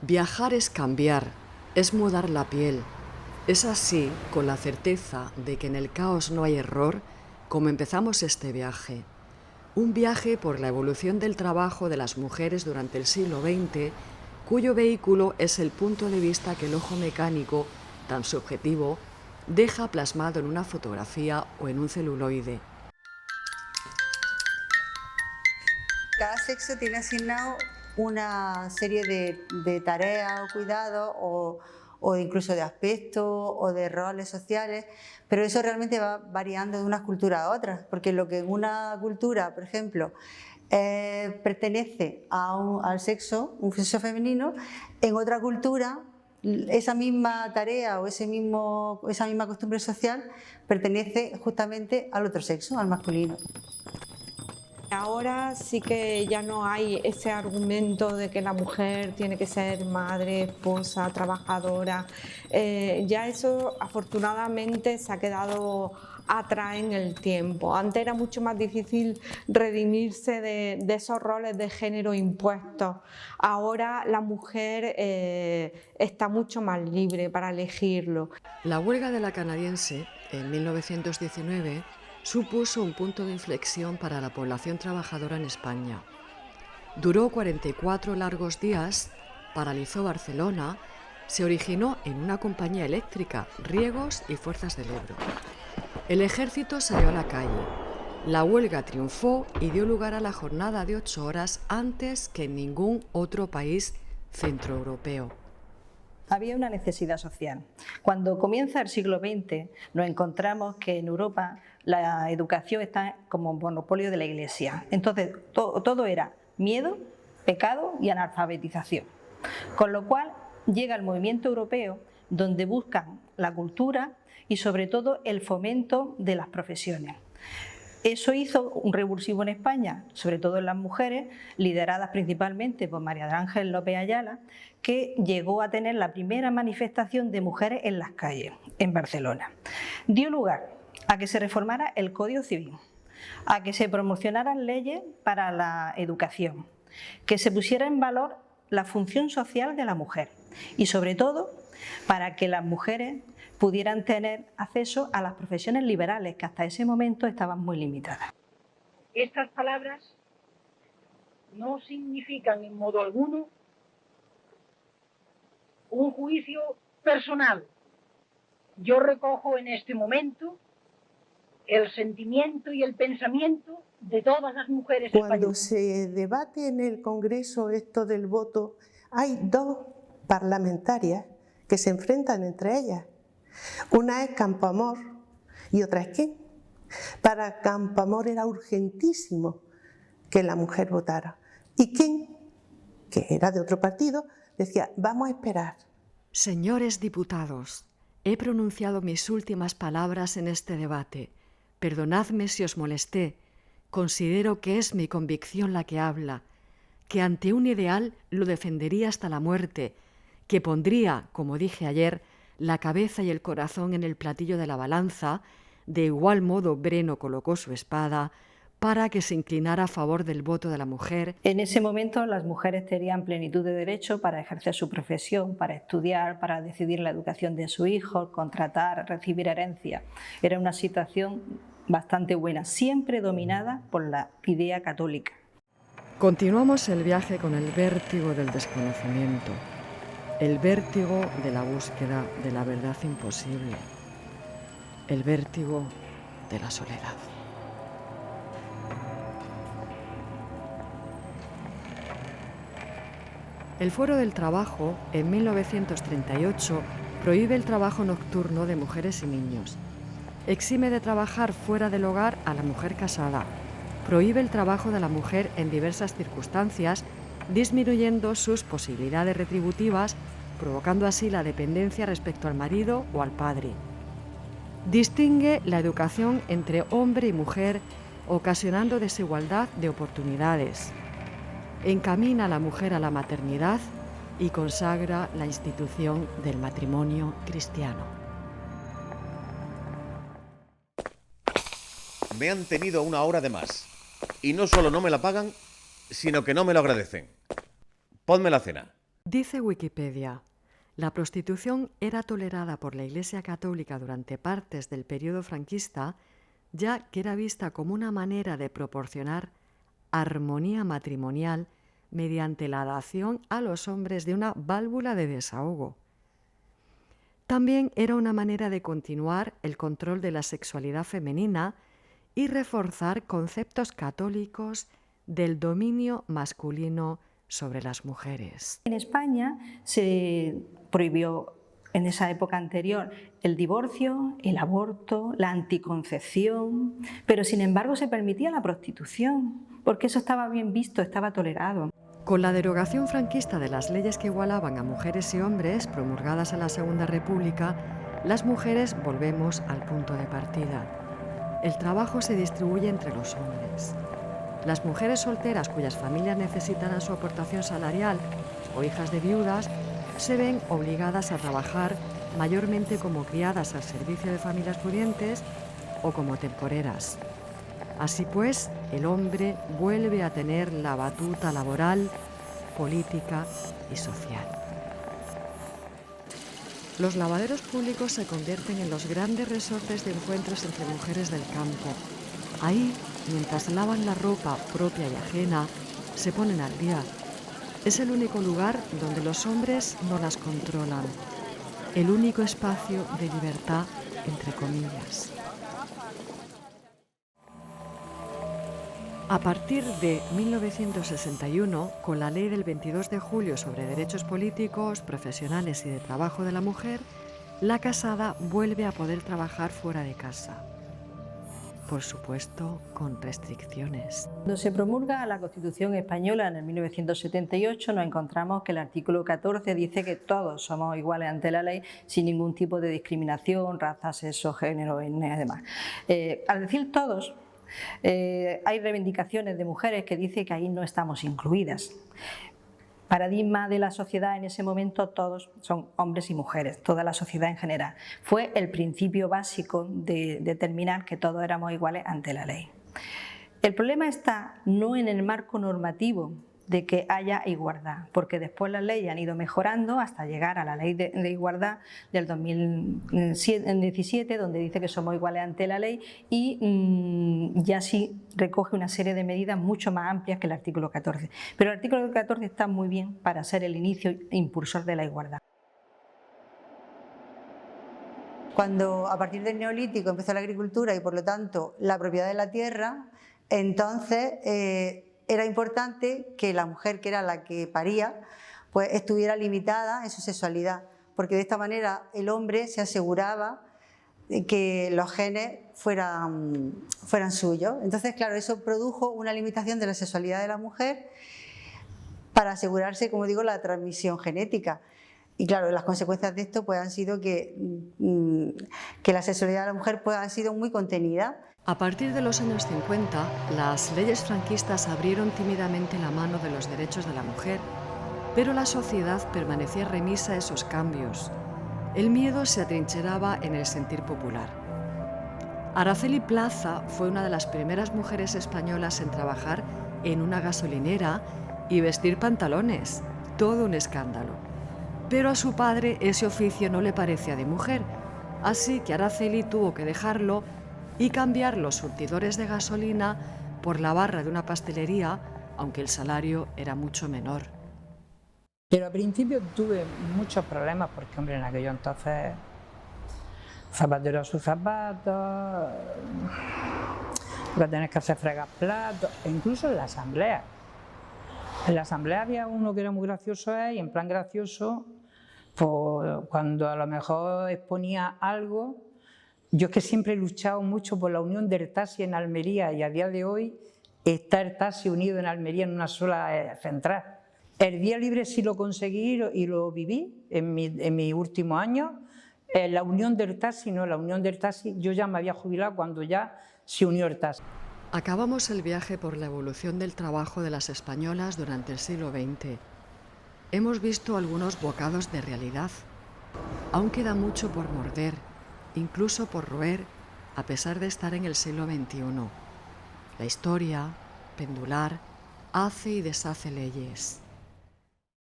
Viajar es cambiar, es mudar la piel. Es así, con la certeza de que en el caos no hay error, como empezamos este viaje. Un viaje por la evolución del trabajo de las mujeres durante el siglo XX, cuyo vehículo es el punto de vista que el ojo mecánico, tan subjetivo, deja plasmado en una fotografía o en un celuloide. Cada sexo tiene asignado una serie de tareas o cuidados o incluso de aspectos o de roles sociales, pero eso realmente va variando de unas culturas a otras, porque lo que en una cultura, por ejemplo, pertenece al sexo, un sexo femenino, en otra cultura esa misma tarea o esa misma costumbre social pertenece justamente al otro sexo, al masculino. Ahora sí que ya no hay ese argumento de que la mujer tiene que ser madre, esposa, trabajadora. Ya eso afortunadamente se ha quedado atrás en el tiempo. Antes era mucho más difícil redimirse de esos roles de género impuestos. Ahora la mujer está mucho más libre para elegirlo. La huelga de la canadiense, en 1919, supuso un punto de inflexión para la población trabajadora en España. Duró 44 largos días, paralizó Barcelona, se originó en una compañía eléctrica, riegos y fuerzas del Ebro. El ejército salió a la calle. La huelga triunfó y dio lugar a la jornada de 8 horas antes que en ningún otro país centroeuropeo. Había una necesidad social. Cuando comienza el siglo XX, nos encontramos que en Europa la educación está como monopolio de la Iglesia. Entonces, todo era miedo, pecado y analfabetización. Con lo cual, llega el movimiento europeo, donde buscan la cultura y, sobre todo, el fomento de las profesiones. Eso hizo un revulsivo en España, sobre todo en las mujeres, lideradas principalmente por María del Ángel López Ayala, que llegó a tener la primera manifestación de mujeres en las calles, en Barcelona. Dio lugar a que se reformara el Código Civil, a que se promocionaran leyes para la educación, que se pusiera en valor la función social de la mujer y, sobre todo, para que las mujeres pudieran tener acceso a las profesiones liberales, que hasta ese momento estaban muy limitadas. Estas palabras no significan en modo alguno un juicio personal. Yo recojo en este momento el sentimiento y el pensamiento de todas las mujeres españolas. Cuando se debate en el Congreso esto del voto, hay dos parlamentarias que se enfrentan entre ellas. Una es Campoamor y otra es quién. Para Campoamor era urgentísimo que la mujer votara. Y quién, que era de otro partido, decía, vamos a esperar. Señores diputados, he pronunciado mis últimas palabras en este debate. Perdonadme si os molesté. Considero que es mi convicción la que habla, que ante un ideal lo defendería hasta la muerte, que pondría, como dije ayer, la cabeza y el corazón en el platillo de la balanza. De igual modo Breno colocó su espada para que se inclinara a favor del voto de la mujer. En ese momento las mujeres tenían plenitud de derecho para ejercer su profesión, para estudiar, para decidir la educación de su hijo, contratar, recibir herencia. Era una situación bastante buena, siempre dominada por la idea católica. Continuamos el viaje con el vértigo del desconocimiento, el vértigo de la búsqueda de la verdad imposible, el vértigo de la soledad. El Foro del Trabajo, en 1938, prohíbe el trabajo nocturno de mujeres y niños. Exime de trabajar fuera del hogar a la mujer casada. Prohíbe el trabajo de la mujer en diversas circunstancias, disminuyendo sus posibilidades retributivas, provocando así la dependencia respecto al marido o al padre. Distingue la educación entre hombre y mujer, ocasionando desigualdad de oportunidades. Encamina a la mujer a la maternidad y consagra la institución del matrimonio cristiano. Me han tenido una hora de más. Y no solo no me la pagan, sino que no me lo agradecen. Ponme la cena. Dice Wikipedia, la prostitución era tolerada por la Iglesia Católica durante partes del periodo franquista, ya que era vista como una manera de proporcionar armonía matrimonial mediante la dación a los hombres de una válvula de desahogo. También era una manera de continuar el control de la sexualidad femenina y reforzar conceptos católicos del dominio masculino sobre las mujeres. En España se prohibió en esa época anterior el divorcio, el aborto, la anticoncepción, pero sin embargo se permitía la prostitución, porque eso estaba bien visto, estaba tolerado. Con la derogación franquista de las leyes que igualaban a mujeres y hombres, promulgadas en la Segunda República, las mujeres volvemos al punto de partida. El trabajo se distribuye entre los hombres. Las mujeres solteras cuyas familias necesitaran su aportación salarial o hijas de viudas se ven obligadas a trabajar mayormente como criadas al servicio de familias pudientes o como temporeras. Así pues, el hombre vuelve a tener la batuta laboral, política y social. Los lavaderos públicos se convierten en los grandes resortes de encuentros entre mujeres del campo. Ahí, mientras lavan la ropa propia y ajena, se ponen al día. Es el único lugar donde los hombres no las controlan. El único espacio de libertad, entre comillas. A partir de 1961, con la Ley del 22 de julio sobre derechos políticos, profesionales y de trabajo de la mujer, la casada vuelve a poder trabajar fuera de casa. Por supuesto, con restricciones. Cuando se promulga la Constitución española en el 1978, nos encontramos que el artículo 14 dice que todos somos iguales ante la ley sin ningún tipo de discriminación, raza, sexo, género y demás. Al decir todos, hay reivindicaciones de mujeres que dicen que ahí no estamos incluidas. Paradigma de la sociedad en ese momento, todos son hombres y mujeres, toda la sociedad en general. Fue el principio básico de determinar que todos éramos iguales ante la ley. El problema está no en el marco normativo de que haya igualdad, porque después las leyes han ido mejorando hasta llegar a la ley de igualdad del 2017, donde dice que somos iguales ante la ley y ya sí recoge una serie de medidas mucho más amplias que el artículo 14. Pero el artículo 14 está muy bien para ser el inicio impulsor de la igualdad. Cuando a partir del Neolítico empezó la agricultura y por lo tanto la propiedad de la tierra, entonces era importante que la mujer, que era la que paría, pues estuviera limitada en su sexualidad, porque de esta manera el hombre se aseguraba de que los genes fueran suyos. Entonces, claro, eso produjo una limitación de la sexualidad de la mujer para asegurarse, como digo, la transmisión genética. Y claro, las consecuencias de esto pues, han sido que la sexualidad de la mujer pues, ha sido muy contenida. A partir de los años 50, las leyes franquistas abrieron tímidamente la mano de los derechos de la mujer, pero la sociedad permanecía remisa a esos cambios. El miedo se atrincheraba en el sentir popular. Araceli Plaza fue una de las primeras mujeres españolas en trabajar en una gasolinera y vestir pantalones, todo un escándalo. Pero a su padre ese oficio no le parecía de mujer, así que Araceli tuvo que dejarlo y cambiar los surtidores de gasolina por la barra de una pastelería, aunque el salario era mucho menor. Pero al principio tuve muchos problemas porque, hombre, en aquello entonces zapatero a sus zapatos, lo que tenés que hacer fregar platos, e incluso en la asamblea. En la asamblea había uno que era muy gracioso y en plan gracioso, pues, cuando a lo mejor exponía algo. Yo es que siempre he luchado mucho por la unión del taxi en Almería y a día de hoy está el taxi unido en Almería en una sola central. El día libre sí lo conseguí y lo viví en mis últimos años. La unión del taxi, no, la unión del taxi, yo ya me había jubilado cuando ya se unió el taxi. Acabamos el viaje por la evolución del trabajo de las españolas durante el siglo XX. Hemos visto algunos bocados de realidad. Aún queda mucho por morder, incluso por roer, a pesar de estar en el siglo XXI. La historia, pendular, hace y deshace leyes.